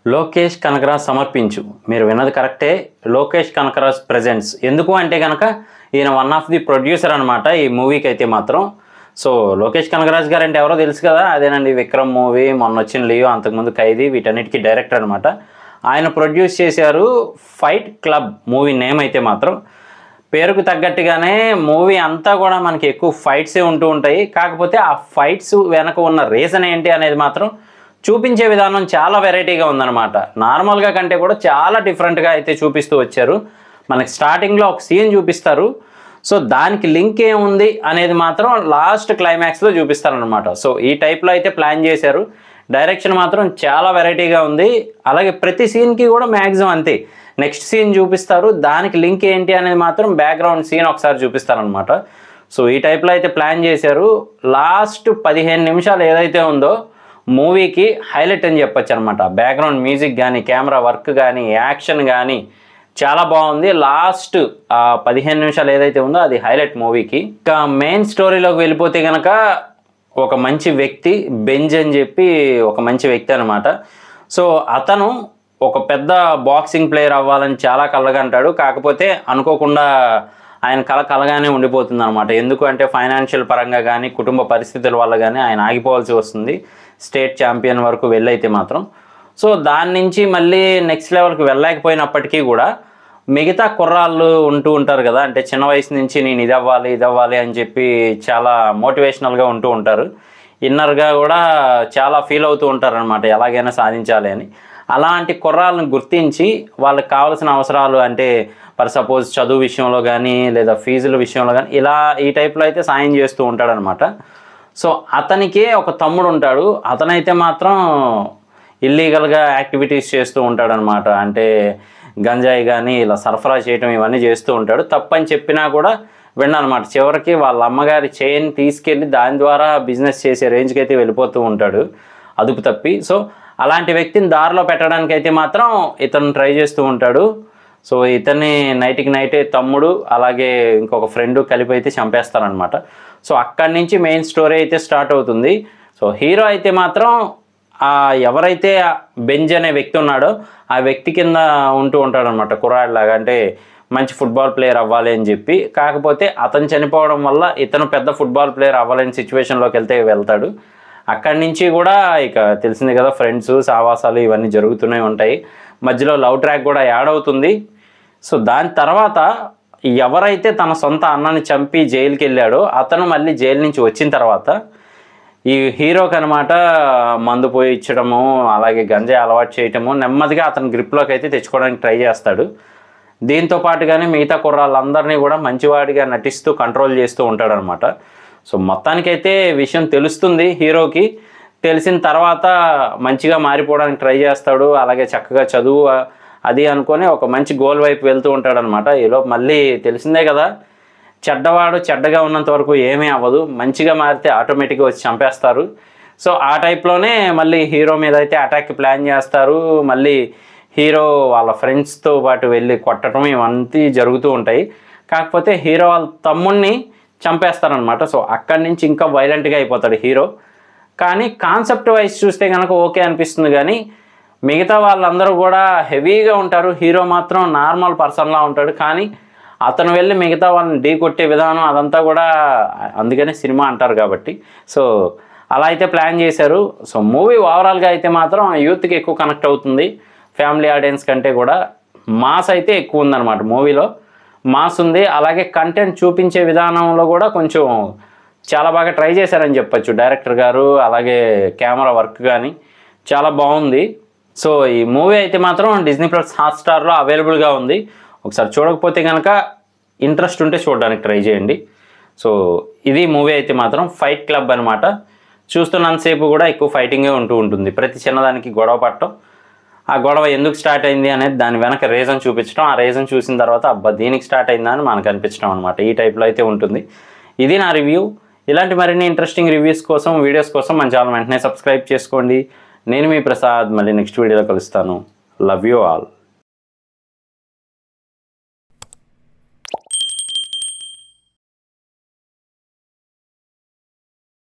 లోకేష్ కనకరాజ్ సమర్పించు. మీరు విన్నది కరెక్టే. లోకేష్ కనకరాజ్ ప్రెజెంట్స్. ఎందుకు అంటే కనుక ఈయన వన్ ఆఫ్ ది ప్రొడ్యూసర్ అనమాట ఈ మూవీకి అయితే మాత్రం. సో లోకేష్ కనకరాజ్ గారు అంటే ఎవరో తెలుసు కదా, అదేనండి విక్రమ్ మూవీ, మొన్న వచ్చిన లియో, అంతకుముందు ఖైదీ, వీటన్నిటికీ డైరెక్టర్ అనమాట. ఆయన ప్రొడ్యూస్ చేశారు ఫైట్ క్లబ్ మూవీ నేమ్ అయితే మాత్రం. పేరుకు తగ్గట్టుగానే మూవీ అంతా కూడా మనకి ఎక్కువ ఫైట్సే ఉంటూ ఉంటాయి. కాకపోతే ఆ ఫైట్స్ వెనక ఉన్న రీజన్ ఏంటి అనేది మాత్రం చూపించే విధానం చాలా వెరైటీగా ఉందన్నమాట. నార్మల్గా కంటే కూడా చాలా డిఫరెంట్గా అయితే చూపిస్తూ వచ్చారు. మనకి స్టార్టింగ్లో ఒక సీన్ చూపిస్తారు. సో దానికి లింక్ ఏముంది అనేది మాత్రం లాస్ట్ క్లైమాక్స్లో చూపిస్తారనమాట. సో ఈ టైప్లో అయితే ప్లాన్ చేశారు. డైరెక్షన్ మాత్రం చాలా వెరైటీగా ఉంది. అలాగే ప్రతి సీన్కి కూడా మ్యాక్సిమం అంతే, నెక్స్ట్ సీన్ చూపిస్తారు, దానికి లింక్ ఏంటి అనేది మాత్రం బ్యాక్గ్రౌండ్ సీన్ ఒకసారి చూపిస్తారనమాట. సో ఈ టైప్లో అయితే ప్లాన్ చేశారు. లాస్ట్ 15 నిమిషాలు ఏదైతే ఉందో మూవీకి హైలైట్ అని చెప్పొచ్చు అనమాట. బ్యాక్గ్రౌండ్ మ్యూజిక్ కానీ, కెమెరా వర్క్ కానీ, యాక్షన్ కానీ చాలా బాగుంది. లాస్ట్ 15 నిమిషాలు ఏదైతే ఉందో అది హైలైట్ మూవీకి. ఇంకా మెయిన్ స్టోరీలోకి వెళ్ళిపోతే కనుక ఒక మంచి వ్యక్తి, బెంజ్ అని చెప్పి ఒక మంచి వ్యక్తి అనమాట. సో అతను ఒక పెద్ద బాక్సింగ్ ప్లేయర్ అవ్వాలని చాలా కలగంటాడు. కాకపోతే అనుకోకుండా ఆయన కలగానే ఉండిపోతుంది అనమాట. ఎందుకు అంటే ఫైనాన్షియల్ పరంగా కానీ, కుటుంబ పరిస్థితుల వల్ల కానీ ఆయన ఆగిపోవాల్సి వస్తుంది స్టేట్ ఛాంపియన్ వరకు వెళ్ళైతే మాత్రం. సో దాని నుంచి మళ్ళీ నెక్స్ట్ లెవెల్కి వెళ్ళలేకపోయినప్పటికీ కూడా మిగతా కుర్రాళ్ళు ఉంటూ ఉంటారు కదా, అంటే చిన్న వయసు నుంచి నేను ఇది అవ్వాలి అని చెప్పి చాలా మోటివేషనల్గా ఉంటూ ఉంటారు. ఇన్నర్గా కూడా చాలా ఫీల్ అవుతూ ఉంటారు అనమాట, ఎలాగైనా సాధించాలి అని. అలాంటి కుర్రాళ్ళని గుర్తించి వాళ్ళకి కావాల్సిన అవసరాలు, అంటే ఫర్ సపోజ్ చదువు విషయంలో కానీ, లేదా ఫీజుల విషయంలో కానీ, ఇలా ఈ టైప్లో అయితే సాయం చేస్తూ ఉంటాడనమాట. సో అతనికే ఒక తమ్ముడు ఉంటాడు. అతనైతే మాత్రం ఇల్లీగల్గా యాక్టివిటీస్ చేస్తూ ఉంటాడనమాట. అంటే గంజాయి కానీ ఇలా సరఫరా చేయటం ఇవన్నీ చేస్తూ ఉంటాడు. తప్పని చెప్పినా కూడా విన్ననమాట. చివరికి వాళ్ళ అమ్మగారి చైన్ తీసుకెళ్ళి దాని ద్వారా బిజినెస్ చేసే రేంజ్కి అయితే వెళ్ళిపోతూ ఉంటాడు అదుపు తప్పి. సో అలాంటి వ్యక్తిని దారిలో పెట్టడానికి అయితే మాత్రం ఇతను ట్రై చేస్తూ ఉంటాడు. సో ఇతన్ని నైట్కి నైటే తమ్ముడు అలాగే ఇంకొక ఫ్రెండ్ కలిపి అయితే చంపేస్తారనమాట. సో అక్కడి నుంచి మెయిన్ స్టోరీ అయితే స్టార్ట్ అవుతుంది. సో హీరో అయితే మాత్రం ఎవరైతే బెంజ్ అనే వ్యక్తి ఉన్నాడో ఆ వ్యక్తి కింద ఉంటూ ఉంటాడనమాట, కుర్రాడిలాగా. అంటే మంచి ఫుట్బాల్ ప్లేయర్ అవ్వాలి అని చెప్పి. కాకపోతే అతను చనిపోవడం వల్ల ఇతను పెద్ద ఫుట్బాల్ ప్లేయర్ అవ్వాలని సిచ్యువేషన్లోకి వెళ్తాడు. అక్కడి నుంచి కూడా ఇక తెలిసింది కదా, ఫ్రెండ్స్, సావాసాలు ఇవన్నీ జరుగుతూనే ఉంటాయి. మధ్యలో లవ్ ట్రాక్ కూడా యాడ్ అవుతుంది. సో దాని తర్వాత ఎవరైతే తన సొంత అన్నని చంపి జైలుకి వెళ్ళాడో అతను మళ్ళీ జైలు నుంచి వచ్చిన తర్వాత ఈ హీరోకి అనమాట మందు పోయి ఇచ్చడము, అలాగే గంజాయి అలవాటు చేయటము, నెమ్మదిగా అతని గ్రిప్లోకి అయితే తెచ్చుకోవడానికి ట్రై చేస్తాడు. దీంతో పాటుగానే మిగతా కుర్రాళ్ళందరినీ కూడా మంచివాడిగా నటిస్తూ కంట్రోల్ చేస్తూ ఉంటాడనమాట. సో మొత్తానికైతే విషయం తెలుస్తుంది హీరోకి. తెలిసిన తర్వాత మంచిగా మారిపోవడానికి ట్రై చేస్తాడు. అలాగే చక్కగా చదువు అది అనుకొని ఒక మంచి గోల్ వైపు వెళ్తూ ఉంటాడనమాట. ఈలోపు మళ్ళీ తెలిసిందే కదా, చెడ్డవాడు చెడ్డగా ఉన్నంత వరకు ఏమీ అవ్వదు, మంచిగా మారితే ఆటోమేటిక్గా వచ్చి చంపేస్తారు. సో ఆ టైప్లోనే మళ్ళీ హీరో మీద అయితే అటాక్ ప్లాన్ చేస్తారు. మళ్ళీ హీరో వాళ్ళ ఫ్రెండ్స్తో పాటు వెళ్ళి కొట్టడం ఇవన్నీ జరుగుతూ ఉంటాయి. కాకపోతే హీరో వాళ్ళ తమ్ముడిని చంపేస్తారనమాట. సో అక్కడి నుంచి ఇంకా వైలెంట్గా అయిపోతాడు హీరో. కానీ కాన్సెప్ట్ వైజ్ చూస్తే కనుక ఓకే అనిపిస్తుంది. కానీ మిగతా వాళ్ళందరూ కూడా హెవీగా ఉంటారు, హీరో మాత్రం నార్మల్ పర్సన్లా ఉంటాడు. కానీ అతను వెళ్ళి మిగతా వాళ్ళని ఢీ కొట్టే విధానం అదంతా కూడా, అందుకనే సినిమా అంటారు కాబట్టి. సో అలా అయితే ప్లాన్ చేశారు. సో మూవీ ఓవరాల్గా అయితే మాత్రం యూత్కి ఎక్కువ కనెక్ట్ అవుతుంది, ఫ్యామిలీ ఆడియన్స్ కంటే కూడా. మాస్ అయితే ఎక్కువ ఉందన్నమాట మూవీలో, మాస్ ఉంది. అలాగే కంటెంట్ చూపించే విధానంలో కూడా కొంచెం చాలా బాగా ట్రై చేశారని చెప్పచ్చు డైరెక్టర్ గారు. అలాగే కెమెరా వర్క్ కానీ చాలా బాగుంది. సో ఈ మూవీ అయితే మాత్రం డిజ్నీ ప్లస్ హాట్స్టార్లో అవైలబుల్గా ఉంది. ఒకసారి చూడకపోతే కనుక ఇంట్రెస్ట్ ఉంటే చూడడానికి ట్రై చేయండి. సో ఇది మూవీ అయితే మాత్రం ఫైట్ క్లబ్ అనమాట. చూస్తున్నంతసేపు కూడా ఎక్కువ ఫైటింగే ఉంటుంది. ప్రతి చిన్నదానికి గొడవ పడటం, ఆ గొడవ ఎందుకు స్టార్ట్ అయింది అనేది దాని వెనక రీజన్ చూపించడం, ఆ రీజన్ చూసిన తర్వాత అబ్బా దీనికి స్టార్ట్ అయిందా అని మనకు అనిపించడం అనమాట. ఈ టైప్లో అయితే ఉంటుంది. ఇది నా రివ్యూ. ఇలాంటి మరిన్ని ఇంట్రెస్టింగ్ రివ్యూస్ కోసం, వీడియోస్ కోసం మన ఛానల్ వెంటనే సబ్స్క్రైబ్ చేసుకోండి. నేను మీ ప్రసాద్. మళ్ళీ నెక్స్ట్ వీడియోలో కలుస్తాను. Love you all.